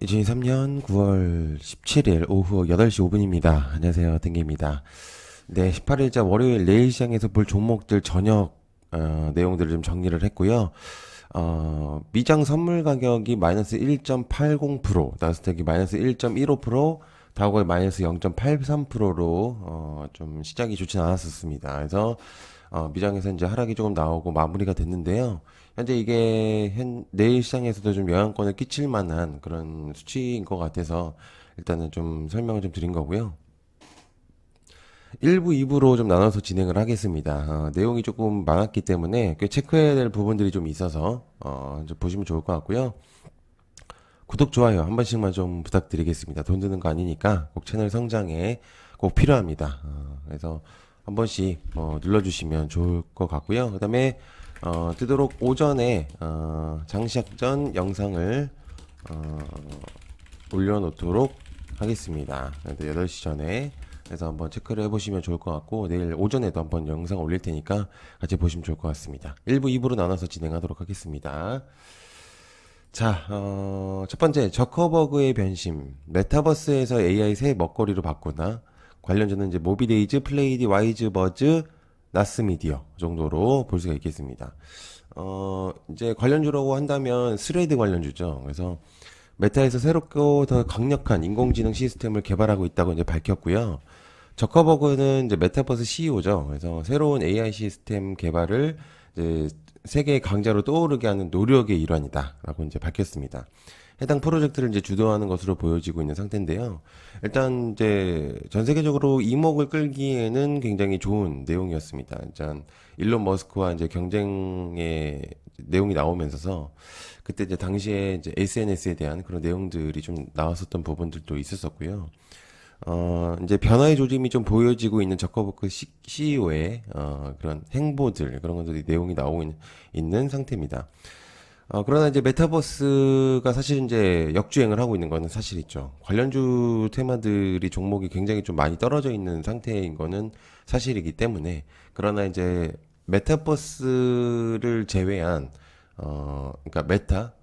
2023년 9월 17일 오후 8시 5분입니다. 안녕하세요. 땡기입니다. 네, 18일자 월요일 내일 시장에서 볼 종목들 저녁 내용들을 좀 정리를 했고요. 미장 선물 가격이 마이너스 1.80%, 나스닥이 마이너스 1.15%, 다우가 마이너스 0.83%로 좀 시작이 좋진 않았었습니다. 그래서 미장에서 이제 하락이 조금 나오고 마무리가 됐는데요. 현재 이게 내일 시장에서도 좀 영향권을 끼칠 만한 그런 수치인 것 같아서 일단은 좀 설명을 좀 드린 거고요. 1부, 2부로 좀 나눠서 진행을 하겠습니다. 내용이 조금 많았기 때문에 꽤 체크해야 될 부분들이 좀 있어서 이제 보시면 좋을 것 같고요. 구독, 좋아요 한 번씩만 좀 부탁드리겠습니다. 돈 드는 거 아니니까 꼭 채널 성장에 꼭 필요합니다. 그래서 한 번씩 눌러주시면 좋을 것 같고요. 그 다음에 뜨도록 오전에 장시작 전 영상을 올려놓도록 하겠습니다. 8시 전에 그래서 한번 체크를 해보시면 좋을 것 같고 내일 오전에도 한번 영상 올릴 테니까 같이 보시면 좋을 것 같습니다. 1부, 2부로 나눠서 진행하도록 하겠습니다. 자, 첫 번째, 저커버그의 변심. 메타버스에서 AI 새 먹거리로 바꾸나? 관련주는 이제 모비데이즈, 플레이디, 와이즈, 버즈, 나스미디어 정도로 볼 수가 있겠습니다. 이제 관련주라고 한다면 스레드 관련주죠. 그래서 메타에서 새롭고 더 강력한 인공지능 시스템을 개발하고 있다고 이제 밝혔고요. 저커버그는 이제 메타버스 CEO죠. 그래서 새로운 AI 시스템 개발을 이제 세계의 강자로 떠오르게 하는 노력의 일환이다라고 이제 밝혔습니다. 해당 프로젝트를 이제 주도하는 것으로 보여지고 있는 상태인데요. 일단 이제 전 세계적으로 이목을 끌기에는 굉장히 좋은 내용이었습니다. 일단 일론 머스크와 이제 경쟁의 내용이 나오면서 그때 이제 당시에 이제 SNS에 대한 그런 내용들이 좀 나왔었던 부분들도 있었었고요. 이제 변화의 조짐이 좀 보여지고 있는 저커버크 CEO의 그런 행보들, 그런 것들이 내용이 나오고 있는 상태입니다. 그러나 이제 메타버스가 사실 이제 역주행을 하고 있는 거는 사실이죠. 관련주 테마들이 종목이 굉장히 좀 많이 떨어져 있는 상태인 거는 사실이기 때문에 그러나 이제 메타버스를 제외한 그러니까 메타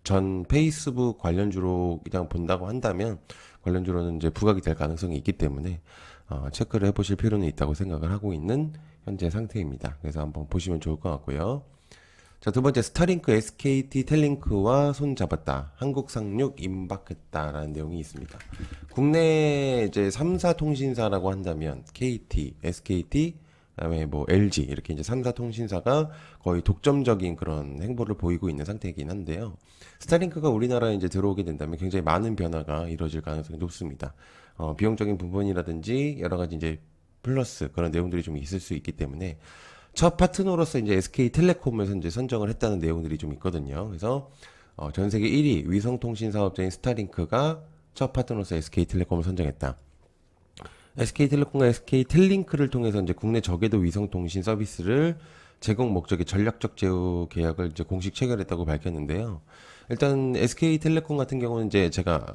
전 페이스북 관련주로 그냥 본다고 한다면 관련주로는 이제 부각이 될 가능성이 있기 때문에 체크를 해보실 필요는 있다고 생각을 하고 있는 현재 상태입니다. 그래서 한번 보시면 좋을 것 같고요. 자, 두 번째, 스타링크 SKT 텔링크와 손 잡았다. 한국 상륙 임박했다라는 내용이 있습니다. 국내 이제 3사 통신사라고 한다면 KT, SKT, 그다음에 뭐 LG 이렇게 이제 3사 통신사가 거의 독점적인 그런 행보를 보이고 있는 상태이긴 한데요. 스타링크가 우리나라에 이제 들어오게 된다면 굉장히 많은 변화가 이루어질 가능성이 높습니다. 비용적인 부분이라든지 여러 가지 이제 플러스 그런 내용들이 좀 있을 수 있기 때문에 첫 파트너로서 이제 SK텔레콤에서 이제 선정을 했다는 내용들이 좀 있거든요. 그래서 전 세계 1위 위성통신 사업자인 스타링크가 첫 파트너로서 SK텔레콤을 선정했다. SK텔레콤과 SK텔링크를 통해서 이제 국내 저궤도 위성통신 서비스를 제공 목적의 전략적 제휴 계약을 이제 공식 체결했다고 밝혔는데요. 일단 SK텔레콤 같은 경우는 이제 제가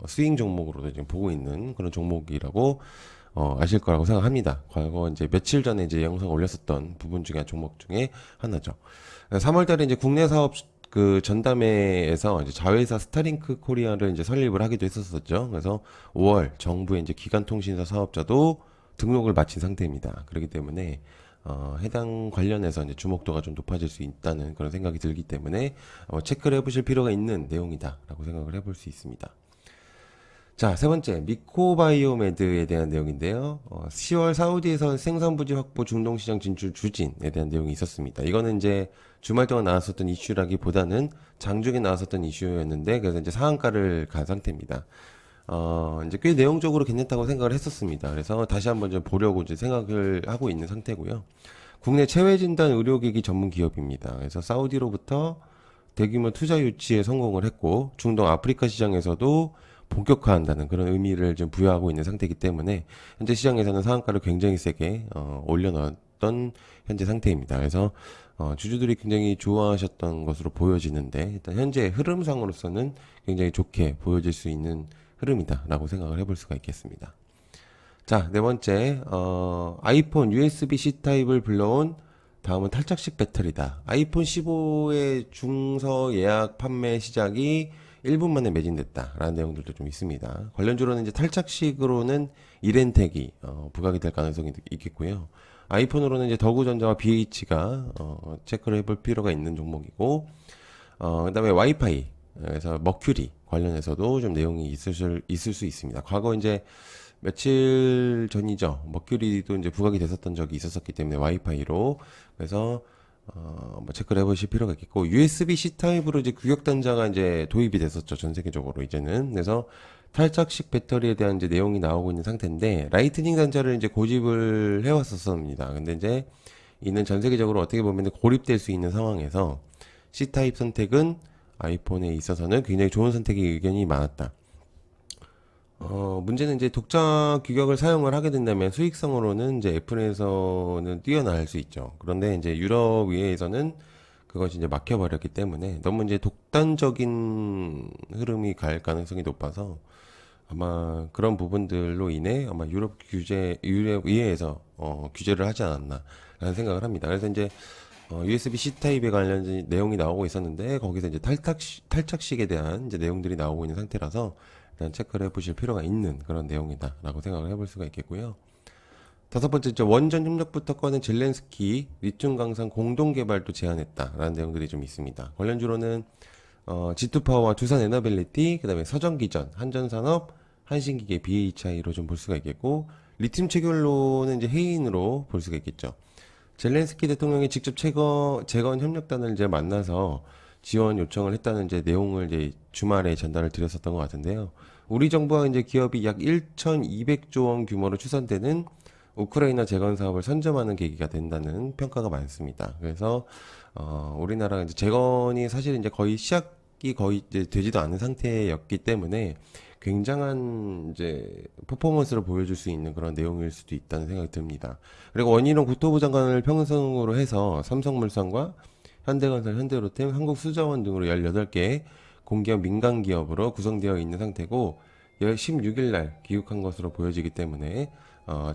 스윙 종목으로도 지금 보고 있는 그런 종목이라고 아실 거라고 생각합니다. 과거 이제 며칠 전에 이제 영상 올렸었던 부분 중에 종목 중에 하나죠. 3월 달에 이제 국내 사업 그 전담회에서 이제 자회사 스타링크 코리아를 이제 설립을 하기도 했었었죠. 그래서 5월 정부의 이제 기간통신사 사업자도 등록을 마친 상태입니다. 그렇기 때문에 해당 관련해서 이제 주목도가 좀 높아질 수 있다는 그런 생각이 들기 때문에 체크를 해보실 필요가 있는 내용이다라고 생각을 해볼 수 있습니다. 자, 세 번째, 미코바이오메드에 대한 내용인데요. 10월 사우디에서 생산부지 확보 중동시장 진출 추진에 대한 내용이 있었습니다. 이거는 이제 주말 동안 나왔었던 이슈라기보다는 장중에 나왔었던 이슈였는데, 그래서 이제 상한가를 간 상태입니다. 이제 꽤 내용적으로 괜찮다고 생각을 했었습니다. 그래서 다시 한번 좀 보려고 이제 생각을 하고 있는 상태고요. 국내 체외진단 의료기기 전문 기업입니다. 그래서 사우디로부터 대규모 투자 유치에 성공을 했고, 중동 아프리카 시장에서도 본격화한다는 그런 의미를 좀 부여하고 있는 상태이기 때문에 현재 시장에서는 상한가를 굉장히 세게 올려놨던 현재 상태입니다. 그래서 주주들이 굉장히 좋아하셨던 것으로 보여지는데 일단 현재 흐름상으로서는 굉장히 좋게 보여질 수 있는 흐름이다라고 생각을 해볼 수가 있겠습니다. 자, 네 번째, 아이폰 USB-C 타입을 불러온 다음은 탈착식 배터리다. 아이폰 15의 중서 예약 판매 시작이 1분 만에 매진됐다라는 내용들도 좀 있습니다. 관련주로는 이제 탈착식으로는 이렌텍이 부각이 될 가능성이 있겠고요. 아이폰으로는 이제 더구전자와 BH가 체크를 해볼 필요가 있는 종목이고, 그다음에 와이파이 그래서 머큐리 관련해서도 좀 내용이 있을 수 있습니다. 과거 이제 며칠 전이죠. 머큐리도 이제 부각이 됐었던 적이 있었기 때문에 와이파이로 그래서 뭐 체크를 해보실 필요가 있겠고 USB-C 타입으로 이제 규격 단자가 이제 도입이 됐었죠. 전 세계적으로 이제는. 그래서 탈착식 배터리에 대한 이제 내용이 나오고 있는 상태인데 라이트닝 단자를 이제 고집을 해왔었습니다. 근데 이제 이는 전 세계적으로 어떻게 보면 고립될 수 있는 상황에서 C 타입 선택은 아이폰에 있어서는 굉장히 좋은 선택의 의견이 많았다. 문제는 이제 독자 규격을 사용을 하게 된다면 수익성으로는 이제 애플에서는 뛰어날 수 있죠. 그런데 이제 유럽 위에서는 그것이 이제 막혀버렸기 때문에 너무 이제 독단적인 흐름이 갈 가능성이 높아서 아마 그런 부분들로 인해 아마 유럽 위에서 규제를 하지 않았나라는 생각을 합니다. 그래서 이제 USB-C 타입에 관련 내용이 나오고 있었는데 거기서 이제 탈착식에 대한 이제 내용들이 나오고 있는 상태라서 일단 체크를 해보실 필요가 있는 그런 내용이다라고 생각을 해볼 수가 있겠고요. 다섯 번째, 원전 협력부터 꺼낸 젤렌스키 리튬 강산 공동 개발도 제안했다라는 내용들이 좀 있습니다. 관련주로는 G2파워와 두산 에너빌리티, 그다음에 서전기전, 한전산업, 한신기계, BHI로 좀 볼 수가 있겠고 리튬 체결로는 이제 해인으로 볼 수가 있겠죠. 젤렌스키 대통령이 직접 재건 협력단을 이제 만나서 지원 요청을 했다는 이제 내용을 이제 주말에 전달을 드렸었던 것 같은데요. 우리 정부와 이제 기업이 약 1,200조 원 규모로 추산되는 우크라이나 재건 사업을 선점하는 계기가 된다는 평가가 많습니다. 그래서 우리나라가 이제 재건이 사실 이제 거의 시작이 거의 이제 되지도 않은 상태였기 때문에 굉장한 이제 퍼포먼스를 보여줄 수 있는 그런 내용일 수도 있다는 생각이 듭니다. 그리고 원희룡 국토부 장관을 평성으로 해서 삼성물산과 현대건설, 현대로템, 한국수자원 등으로 18개 공기업 민간기업으로 구성되어 있는 상태고 16일 날 귀국한 것으로 보여지기 때문에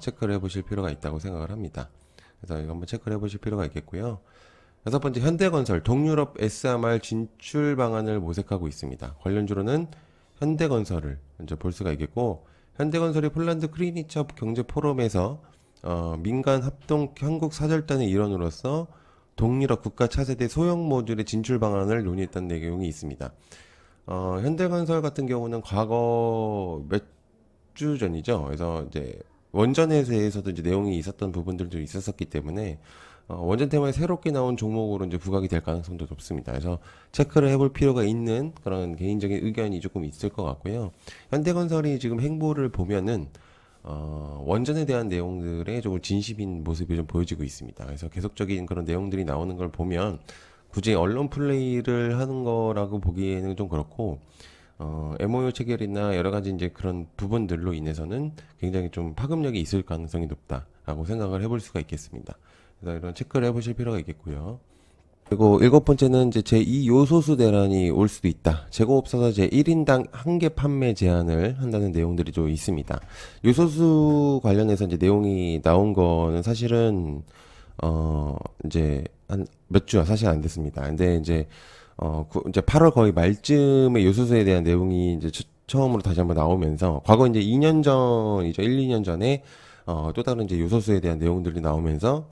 체크를 해보실 필요가 있다고 생각을 합니다. 그래서 이거 한번 체크를 해보실 필요가 있겠고요. 여섯 번째, 현대건설 동유럽 SMR 진출 방안을 모색하고 있습니다. 관련주로는 현대건설을 이제 볼 수가 있겠고 현대건설이 폴란드 크리니처 경제 포럼에서 민간 합동 한국 사절단의 일원으로서 동유럽 국가 차세대 소형 모듈의 진출 방안을 논의했다는 내용이 있습니다. 현대건설 같은 경우는 과거 몇 주 전이죠. 그래서 이제 원전에 대해서도 이제 내용이 있었던 부분들도 있었기 때문에 원전 테마에 새롭게 나온 종목으로 이제 부각이 될 가능성도 높습니다. 그래서 체크를 해볼 필요가 있는 그런 개인적인 의견이 조금 있을 것 같고요. 현대건설이 지금 행보를 보면은 원전에 대한 내용들에 조금 진심인 모습이 좀 보여지고 있습니다. 그래서 계속적인 그런 내용들이 나오는 걸 보면 굳이 언론 플레이를 하는 거라고 보기에는 좀 그렇고 MOU 체결이나 여러 가지 이제 그런 부분들로 인해서는 굉장히 좀 파급력이 있을 가능성이 높다라고 생각을 해볼 수가 있겠습니다. 그래서 이런 체크를 해보실 필요가 있겠고요. 그리고 일곱 번째는 이제 제2 요소수 대란이 올 수도 있다. 재고없어서 제 1인당 한 개 판매 제한을 한다는 내용들이 좀 있습니다. 요소수 관련해서 이제 내용이 나온 거는 사실은 이제 한 몇 주가 사실 안 됐습니다. 근데 이제 이제 8월 거의 말쯤에 요소수에 대한 내용이 이제 처음으로 다시 한번 나오면서 과거 이제 2년 전이죠. 1, 2년 전에 또 다른 이제 요소수에 대한 내용들이 나오면서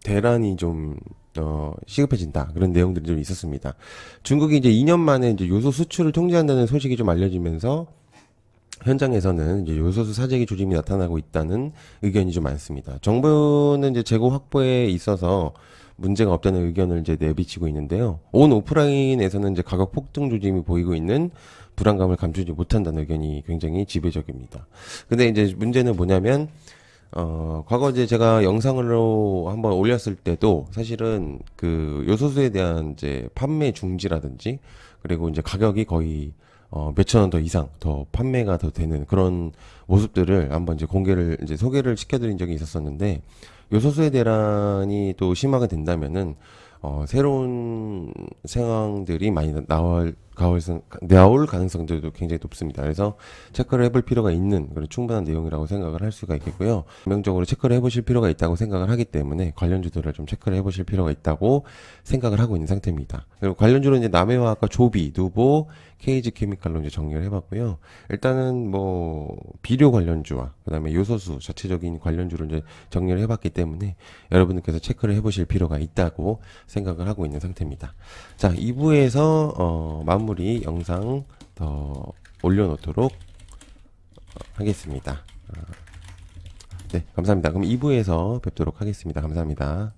대란이 좀 시급해진다 그런 내용들이 좀 있었습니다. 중국이 이제 2년 만에 이제 요소 수출을 통제한다는 소식이 좀 알려지면서 현장에서는 이제 요소수 사재기 조짐이 나타나고 있다는 의견이 좀 많습니다. 정부는 이제 재고 확보에 있어서 문제가 없다는 의견을 이제 내비치고 있는데요. 온 오프라인에서는 이제 가격 폭등 조짐이 보이고 있는 불안감을 감추지 못한다는 의견이 굉장히 지배적입니다. 근데 이제 문제는 뭐냐면 과거 이제 제가 영상으로 한번 올렸을 때도 사실은 그 요소수에 대한 이제 판매 중지라든지 그리고 이제 가격이 거의 몇천 원 더 이상 더 판매가 더 되는 그런 모습들을 한번 이제 이제 소개를 시켜드린 적이 있었었는데 요소수의 대란이 또 심화가 된다면은 새로운 상황들이 많이 나올 가능성들도 굉장히 높습니다. 그래서 체크를 해볼 필요가 있는 그런 충분한 내용이라고 생각을 할 수가 있겠고요. 분명적으로 체크를 해보실 필요가 있다고 생각을 하기 때문에 관련주들을 좀 체크를 해보실 필요가 있다고 생각을 하고 있는 상태입니다. 그리고 관련주로 이제 남해화학과 조비, 누보, KG 케미칼로 이제 정리를 해봤고요. 일단은 뭐 비료 관련주와 그다음에 요소수 자체적인 관련주를 이제 정리를 해봤기 때문에 여러분들께서 체크를 해보실 필요가 있다고 생각을 하고 있는 상태입니다. 자, 2부에서 마무리 영상 더 올려놓도록 하겠습니다. 네, 감사합니다. 그럼 2부에서 뵙도록 하겠습니다. 감사합니다.